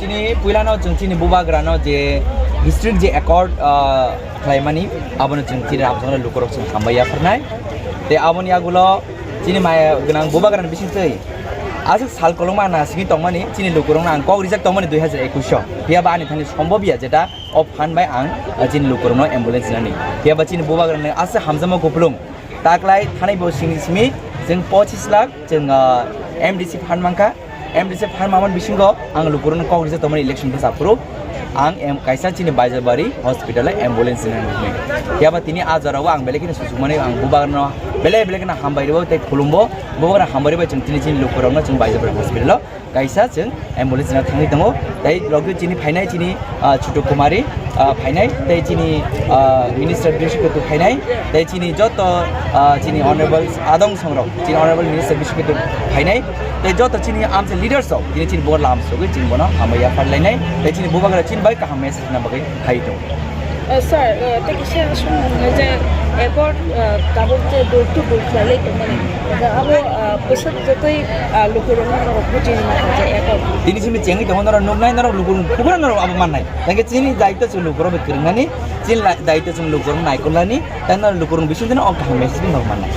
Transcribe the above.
chini puilano chung chini bubagrano je history je accord claimani abono chung chini abjona lukorok chung hambaya farnai te aboni agulo chini mai gnang bubagran bisintei আজ সাল কলমা না সিগি তংমানি চিনি লুকুরং আং cock রিজাক তংমানি 2021 হিয়াবা আনি Thani সম্ভবিয়া যেটা of fund by আং চিনি লুকুরং ambulance নানি হিয়াবা চিনি বুবাগ্রান আছে হামজামা গফলুং তাকলাই থানাই ব সিংনি সিমি जों 25 लाख जों एमडीसी फान्ड मांखा एमडीसी फान्ड मामन बिसिंग आं लुकुरन কক রিজাक तंमानि इलेक्शन जाफुरु आं कायसा चिनि बाजारबारि हस्पिटाल एम्बुलेंस नानि हियाबा तिनि आजाराव आं बेलेकिन सुसुमानि आं बुबाग्रान बेले बेलेकिन हामबायरिबो ते खुलुमबो बुबाग्रान हामबायरिबो जों तिनि चिनि लुकुरावनो जों बाजारबारि हस्पिटाल कायसा जों एम्बुलेंस ना थांनि दङ ताइ लगे चिनि फाइनाय चिनि छुटु कुमारी फाइनाय ताइ चिनि मिनिस्टार बिशकत फाइनाय ताइ चिनि जत चिनि अनरेबल आदं संग्रह चिनि अनरेबल मिनिस्टार बिशकत फाइनाय ताइ जत चिनि आमसे लिडर्स अफ चिनि बर लाम सगै चिनि बन हामबाया फाडलायनाय ताइ चिनि बुबाग्रा चिनि बाय काहा मेसेज ना बगै हाइ दं Sir, take share some je airport kabut je door to door chale to mane abo pusat jotoi lukurong na ro puji ma je airport ini simi cengi to honora nok nai naro lukurong kukuran naro abo manai tange chini daito chung lukurong bekirngani chin daito chung lukurong nai kolani tan lukurong bisun den ok message no manai